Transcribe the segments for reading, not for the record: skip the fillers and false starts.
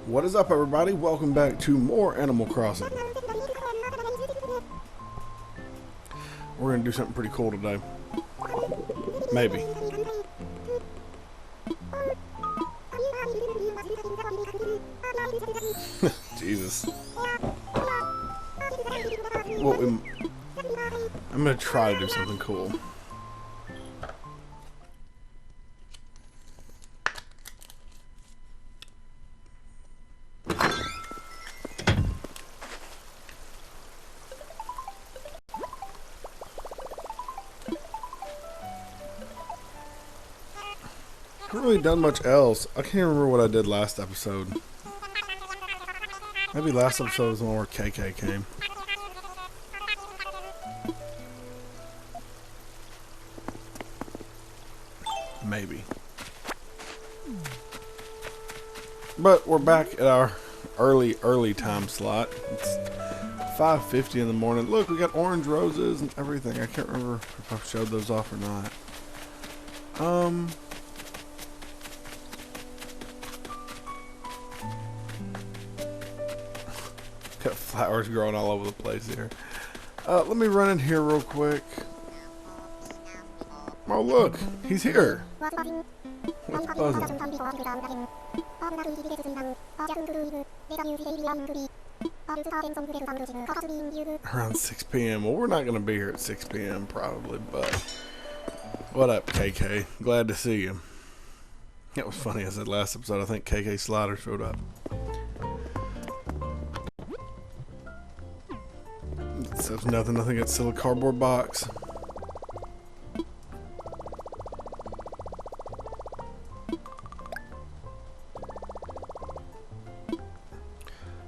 What is up, everybody? Welcome back to more Animal Crossing. We're going to do something pretty cool today. Maybe. Jesus. I'm going to try to do something cool. I haven't really done much else. I can't remember what I did last episode. Maybe last episode was the one where KK came. Maybe. But we're back at our early time slot. It's 5:50 in the morning. Look, we got orange roses and everything. I can't remember if I've showed those off or not. Got flowers growing all over the place here. Let me run in here real quick. Oh, look, he's here. What's buzzing? Around 6 p.m. Well, we're not going to be here at 6 p.m. probably, but what up, KK? Glad to see you. It was funny, I said last episode, I think KK Slider showed up. So it's nothing, I think it's still a cardboard box.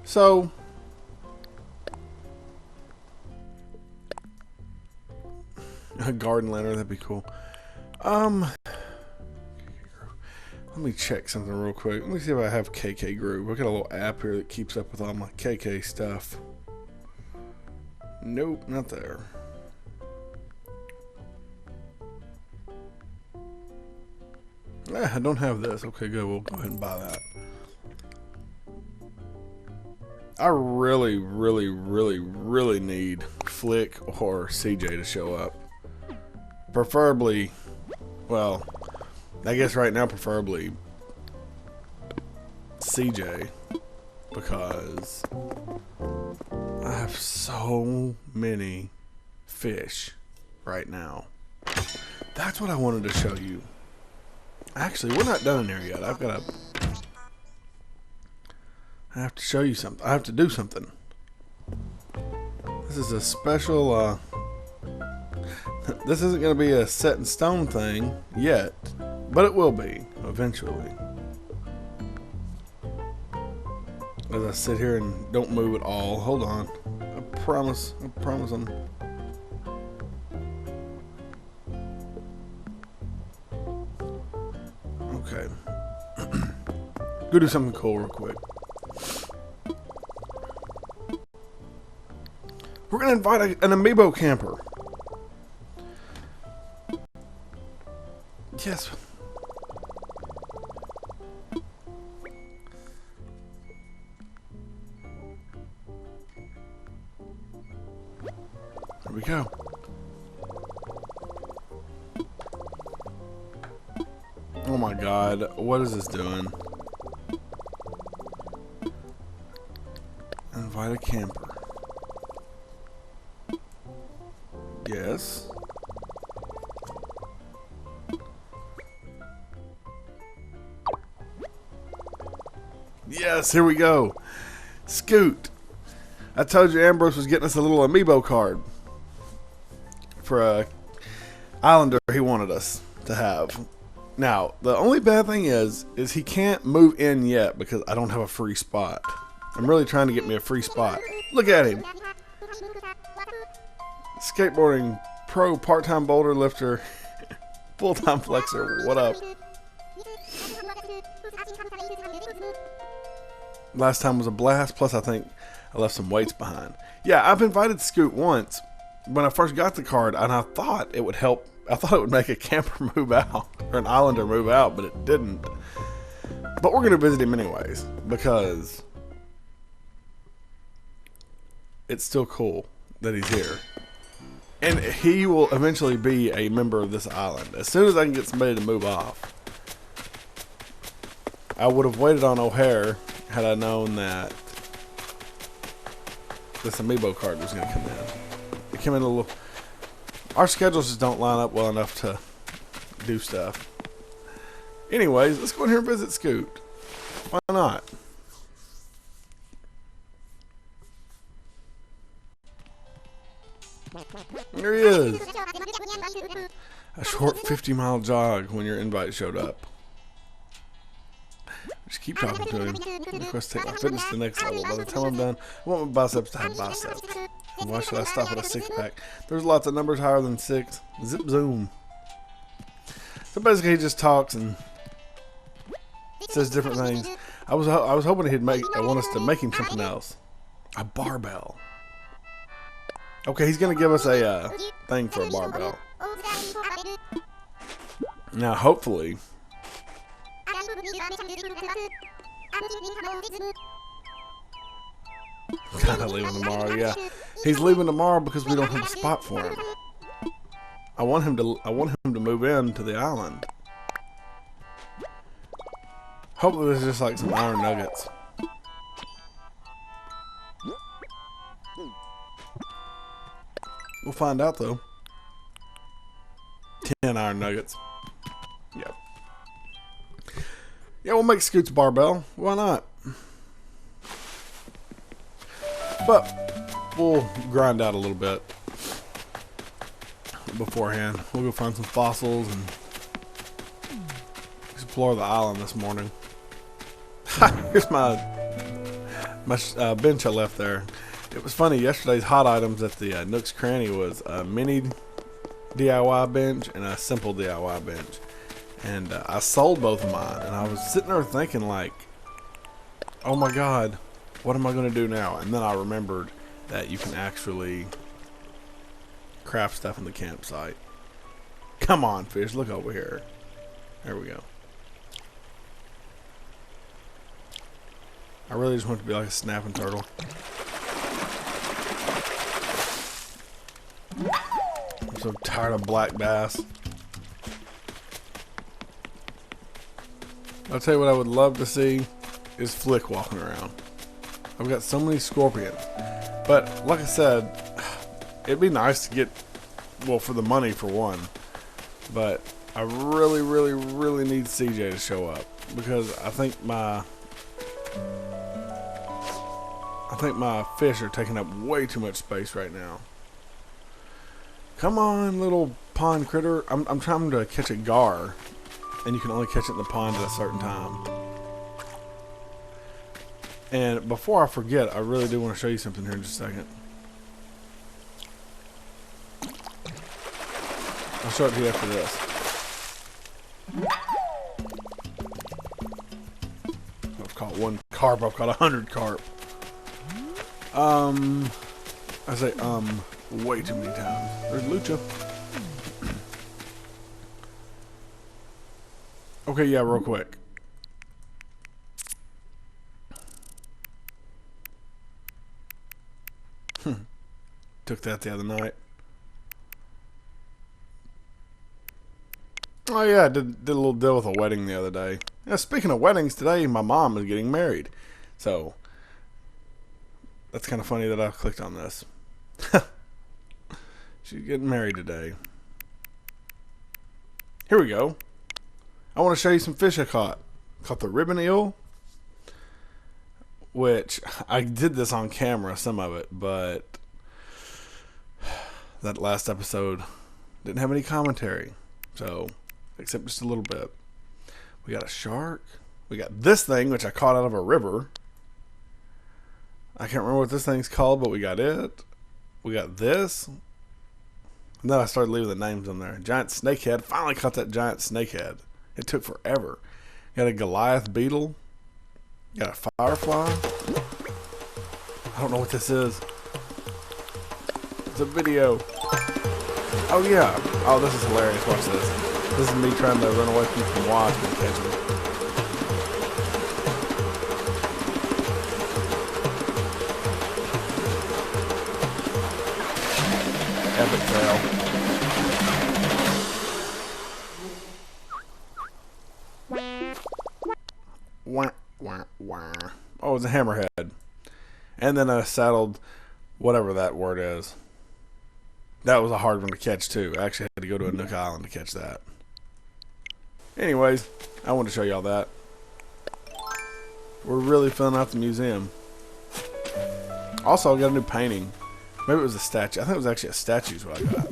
So a garden lantern, that'd be cool. Let me check something real quick. Let me see if I have KK Groove. I got a little app here that keeps up with all my KK stuff. Nope, not there. I don't have this. Okay, good. We'll go ahead and buy that. I really need Flick or CJ to show up. Preferably, well, I guess right now preferably CJ, because I have so many fish right now. That's what I wanted to show you. Actually, we're not done in here yet. I have to show you something. I have to do something. This is a special, this isn't going to be a set in stone thing yet, but it will be eventually. As I sit here and don't move at all. Hold on. I promise I'm... Okay. Go do something cool real quick. We're going to invite an amiibo camper. Yes. Here we go. Oh my God, what is this doing? Invite a camper. Yes. Yes, here we go. Scoot. I told you Ambrose was getting us a little amiibo card for a islander he wanted us to have. Now, the only bad thing is he can't move in yet because I don't have a free spot. I'm really trying to get me a free spot. Look at him. Skateboarding pro, part-time boulder lifter, full-time flexor. What up? Last time was a blast. Plus, I think I left some weights behind. Yeah, I've invited Scoot once when I first got the card, and I thought it would help. I thought it would make a camper move out or an islander move out, but it didn't. But we're going to visit him anyways, because it's still cool that he's here. And he will eventually be a member of this island. As soon as I can get somebody to move off. I would have waited on O'Hare had I known that this amiibo card was going to come in. It came in a little... Our schedules just don't line up well enough to do stuff. Anyways, let's go in here and visit Scoot. Why not? There he is. A short 50-mile jog when your invite showed up. Just keep talking to him. Request to take my fitness to the next level. By the time I'm done, I want my biceps to have biceps. And why should I stop at a 6-pack? There's lots of numbers higher than 6. Zip zoom. So basically, he just talks and says different things. I was hoping he'd want us to make him something else. A barbell. Okay, he's gonna give us a thing for a barbell. Now, hopefully. Kinda leaving tomorrow, yeah. He's leaving tomorrow because we don't have a spot for him. I want him to move in to the island. Hopefully there's just like some iron nuggets. We'll find out though. 10 iron nuggets. Yep. Yeah, we'll make Scoot's barbell. Why not? But we'll grind out a little bit beforehand. We'll go find some fossils and explore the island this morning. Here's my bench I left there. It was funny, yesterday's hot items at the Nook's Cranny was a mini DIY bench and a simple DIY bench. And I sold both of mine, and I was sitting there thinking like, oh my god, what am I going to do now? And then I remembered that you can actually craft stuff in the campsite. Come on, fish, look over here. There we go. I really just want to be like a snapping turtle. I'm so tired of black bass. I'll tell you what I would love to see is Flick walking around. I've got so many scorpions. But like I said, it'd be nice to get, well, for the money for one. But I really, really, really need CJ to show up. Because I think my fish are taking up way too much space right now. Come on, little pond critter. I'm trying to catch a gar. And you can only catch it in the pond at a certain time. And before I forget, I really do want to show you something here in just a second. I'll show it to you after this. I've caught one carp. I've caught 100 carp. I say way too many times. There's Lucha. Okay, yeah, real quick. Took that the other night. Oh yeah, I did a little deal with a wedding the other day. Yeah, speaking of weddings, today my mom is getting married. So, that's kind of funny that I clicked on this. She's getting married today. Here we go. I want to show you some fish I caught. Caught the ribbon eel, which I did this on camera, some of it, but that last episode didn't have any commentary, so except just a little bit. We got a shark. We got this thing, which I caught out of a river. I can't remember what this thing's called, but we got it. We got this. And then I started leaving the names on there. Giant snakehead. Finally caught that giant snakehead. It took forever. Got a Goliath beetle. Got a firefly. I don't know what this is. It's a video. Oh yeah. Oh, this is hilarious. Watch this. This is me trying to run away from some wasp and catch them. epic fail. Wah, wah, wah. Oh, it's a hammerhead. And then I saddled whatever that word is. That was a hard one to catch too. I actually had to go to a Nook Island to catch that. Anyways, I wanted to show y'all that. We're really filling out the museum. Also, I got a new painting. Maybe it was a statue. I think it was actually a statue is what I got.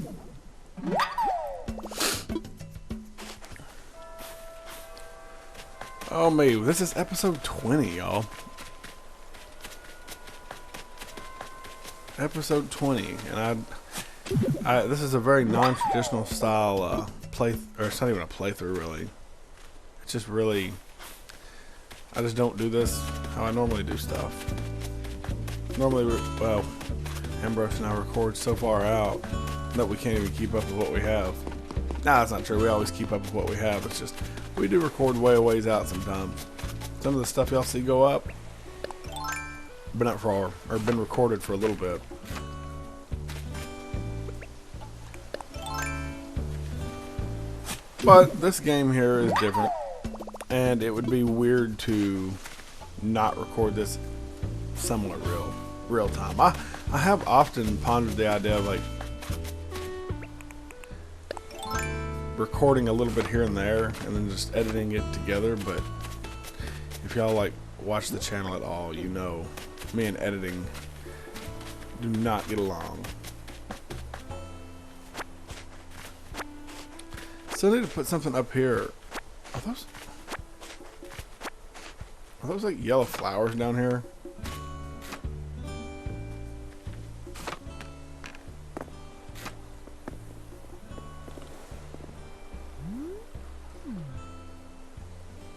Oh me, this is episode 20, y'all. Episode 20, and this is a very non-traditional style play, or it's not even a playthrough really. It's just really, I just don't do this how I normally do stuff. Normally, well, Ambrose and I record so far out that we can't even keep up with what we have. Nah, that's not true. We always keep up with what we have. It's just we do record way a ways out sometimes. Some of the stuff y'all see go up been up for or been recorded for a little bit. But this game here is different, and it would be weird to not record this similar real time. I have often pondered the idea of like recording a little bit here and there and then just editing it together, but if y'all like watch the channel at all, you know me and editing do not get along. So I need to put something up here. Are those like yellow flowers down here?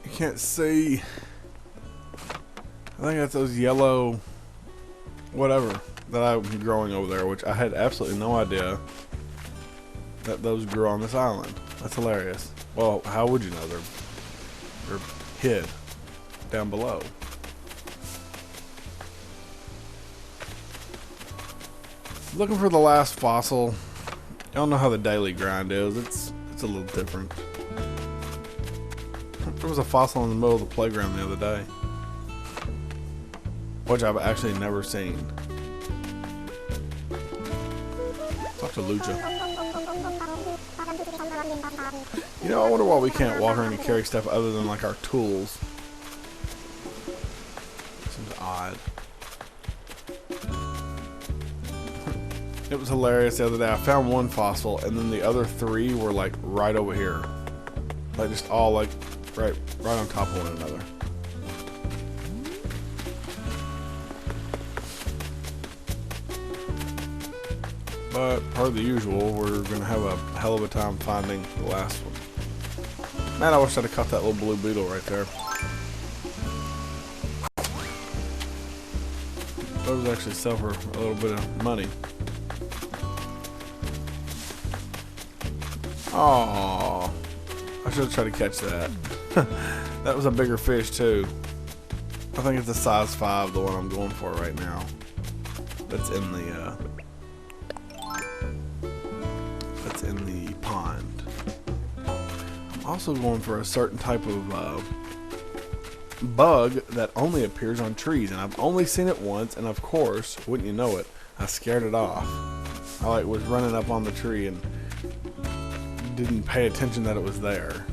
You can't see. I think that's those yellow whatever that I'm growing over there, which I had absolutely no idea that those grew on this island. That's hilarious. Well, how would you know? They're hid down below. Looking for the last fossil. Y'all know how the daily grind is. It's a little different. There was a fossil in the middle of the playground the other day, which I've actually never seen. Talk to Lucha. You know, I wonder why we can't walk around and carry stuff other than like our tools. Seems odd. It was hilarious the other day. I found one fossil and then the other three were like right over here. Like just all like right on top of one another. But per the usual, we're gonna have a hell of a time finding the last one. Man, I wish I'd have caught that little blue beetle right there. Those actually sell for a little bit of money. Oh, I should have tried to catch that. That was a bigger fish too. I think it's a size 5, the one I'm going for right now. That's in the pond. I'm also going for a certain type of bug that only appears on trees, and I've only seen it once, and of course, wouldn't you know it, I scared it off. I like was running up on the tree and didn't pay attention that it was there.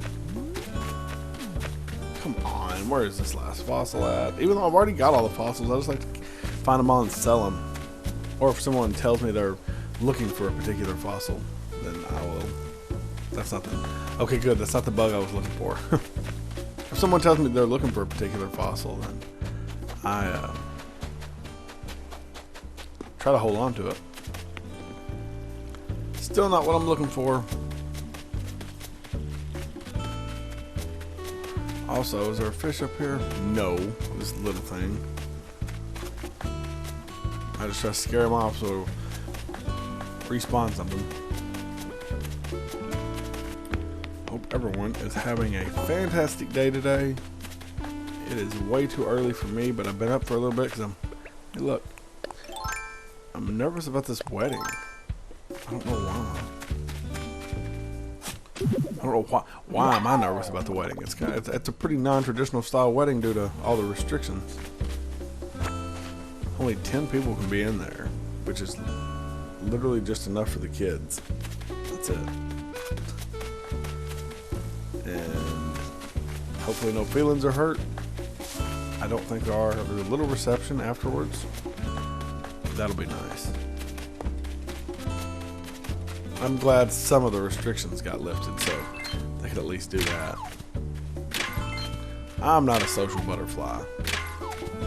Come on, where is this last fossil at? Even though I've already got all the fossils, I just like to find them all and sell them. Or if someone tells me they're looking for a particular fossil, then I will. That's not the. Okay, good. That's not the bug I was looking for. If someone tells me they're looking for a particular fossil, then I try to hold on to it. Still not what I'm looking for. Also, is there a fish up here? No, this little thing. I just try to scare him off so it'll respawn something. Hope everyone is having a fantastic day today. It is way too early for me, but I've been up for a little bit because hey look, I'm nervous about this wedding. I don't know why. I don't know why am I nervous about the wedding. It's a pretty non-traditional style wedding due to all the restrictions. Only 10 people can be in there, which is literally just enough for the kids. That's it. And hopefully no feelings are hurt. I don't think there are. There's a little reception afterwards. That'll be nice. I'm glad some of the restrictions got lifted, so they could at least do that. I'm not a social butterfly.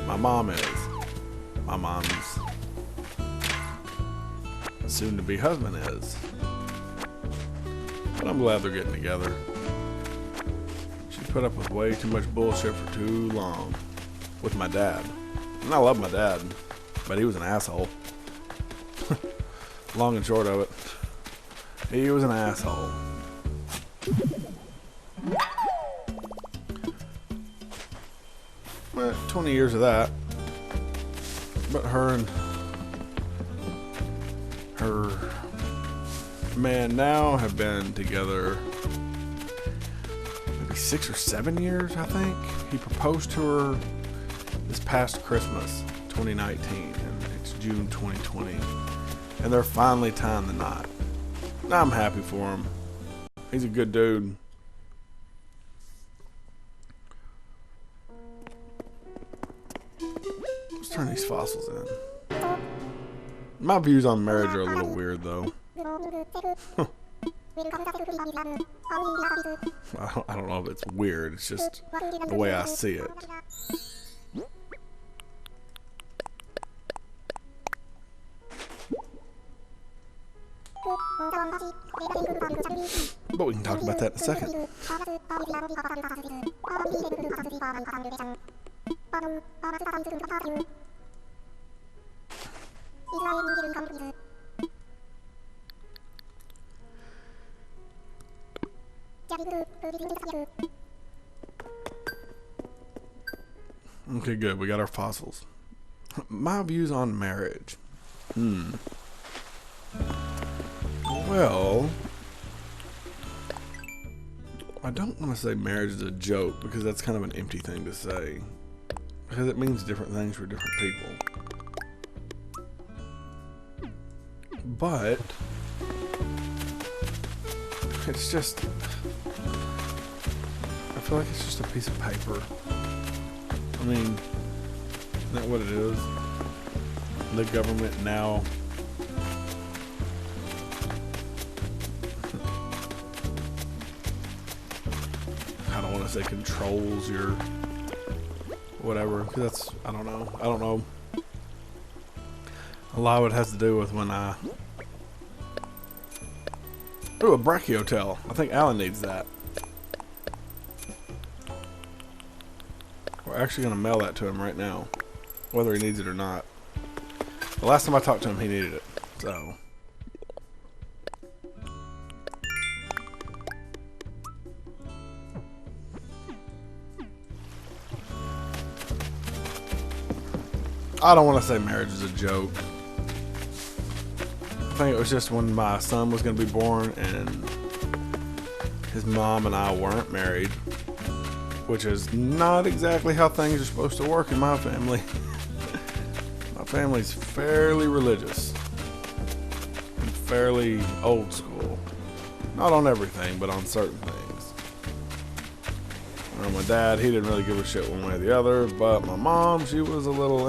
My mom is. My mom's soon-to-be husband is. But I'm glad they're getting together. She put up with way too much bullshit for too long with my dad. And I love my dad, but he was an asshole. Long and short of it. He was an asshole. Well, 20 years of that. But her and her man now have been together maybe 6 or 7 years, I think. He proposed to her this past Christmas, 2019, and it's June 2020. And they're finally tying the knot. I'm happy for him. He's a good dude. Let's turn these fossils in. My views on marriage are a little weird, though. I don't know if it's weird. It's just the way I see it. But we can talk about that in a second. Okay, good. We got our fossils. My views on marriage. Well, I don't want to say marriage is a joke because that's kind of an empty thing to say. Because it means different things for different people. But it's just, I feel like it's just a piece of paper. I mean, isn't that what it is? The government now I don't want to say controls your whatever, because that's, I don't know. A lot of it has to do with when ooh, a brachiotel. I think Alan needs that. We're actually going to mail that to him right now, whether he needs it or not. The last time I talked to him, he needed it, so. I don't want to say marriage is a joke. I think it was just when my son was going to be born and his mom and I weren't married, which is not exactly how things are supposed to work in my family. My family's fairly religious and fairly old school. Not on everything, but on certain things. My dad, he didn't really give a shit one way or the other, but my mom, she was a little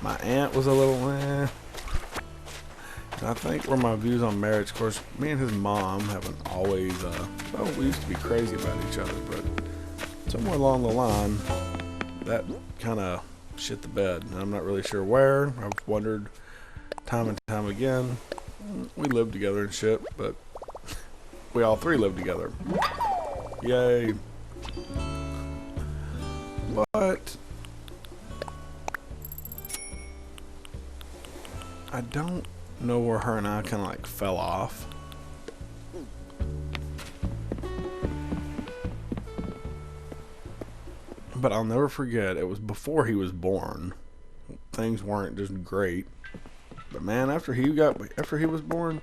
My aunt was a little And I think where my views on marriage, of course, me and his mom haven't always, well, we used to be crazy about each other, but somewhere along the line, that kind of shit the bed. And I'm not really sure where. I've wondered time and time again. We lived together and shit, but we all three lived together. Yay. But I don't know where her and I kind of like fell off. But I'll never forget, it was before he was born. Things weren't just great. But man, after he was born,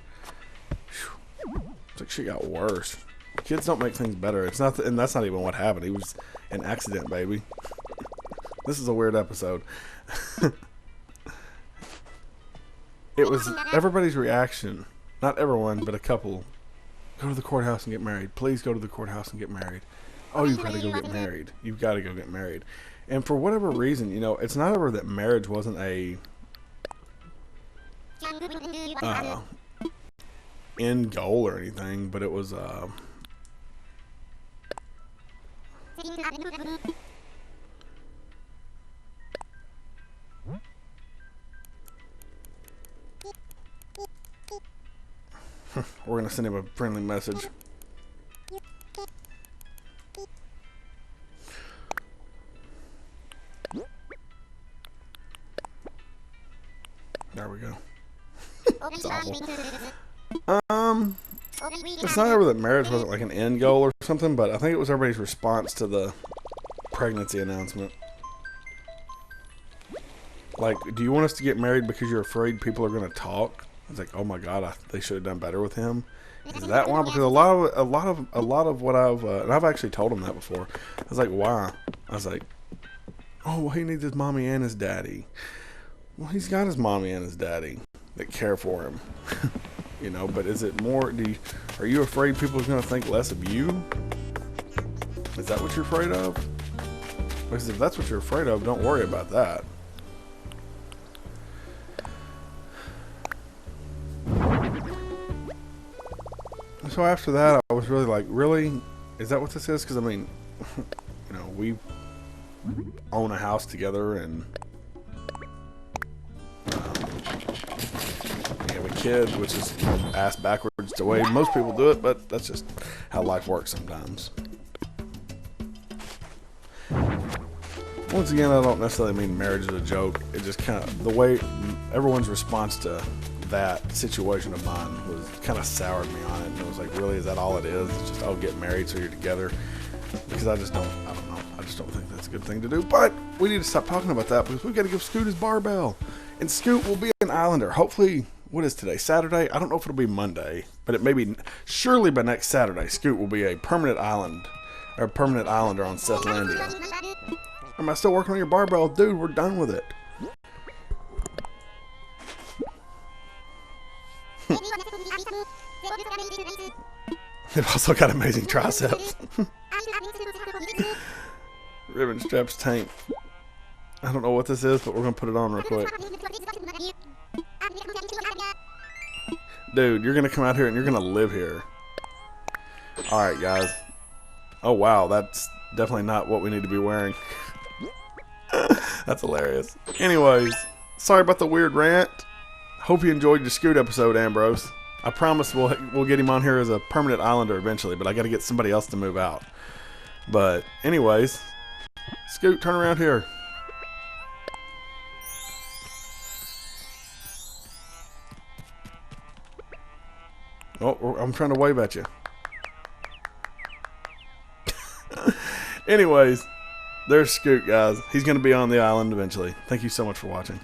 It's like shit got worse. Kids don't make things better. It's not, and that's not even what happened. He was an accident, baby. This is a weird episode. It was everybody's reaction. Not everyone, but a couple. Go to the courthouse and get married. Please go to the courthouse and get married. Oh, you've got to go get married. You've got to go get married. And for whatever reason, you know, it's not ever that marriage wasn't a end goal or anything, but it was we're gonna send him a friendly message. There we go. It's awful. It's not ever that marriage wasn't like an end goal or something, but I think it was everybody's response to the pregnancy announcement. Like, do you want us to get married because you're afraid people are going to talk? It's like, oh my god, they should have done better with him. Is that why? Because a lot of what and I've actually told him that before. I was like, why? I was like, oh, well, he needs his mommy and his daddy. Well, he's got his mommy and his daddy that care for him. You know, but is it more, are you afraid people are going to think less of you? Is that what you're afraid of? Because if that's what you're afraid of, don't worry about that. So after that, I was really like, really? Is that what this is? Because, I mean, you know, we own a house together and we have a kid, which is ass backwards the way most people do it, but that's just how life works sometimes. Once again, I don't necessarily mean marriage is a joke. It just kind of, the way everyone's response to that situation of mine was kind of soured me on it. And it was like, really, is that all it is? It's just, oh, get married so you're together. Because I don't know. I just don't think that's a good thing to do. But we need to stop talking about that because we've got to give Scoot his barbell. And Scoot will be an Islander. Hopefully, what is today? Saturday? I don't know if it'll be Monday. But it may be, surely by next Saturday, Scoot will be a permanent Islander on Sethlandia. Am I still working on your barbell? Dude, we're done with it. They've also got amazing triceps. Ribbon straps tank. I don't know what this is, but we're going to put it on real quick. Dude, you're going to come out here and you're going to live here. Alright, guys. Oh, wow. That's definitely not what we need to be wearing. That's hilarious. Anyways, sorry about the weird rant. Hope you enjoyed your Scoot episode, Ambrose. I promise we'll get him on here as a permanent Islander eventually, but I got to get somebody else to move out. But anyways, Scoot, turn around here. Oh, I'm trying to wave at you. Anyways, there's Scoot, guys. He's going to be on the island eventually. Thank you so much for watching.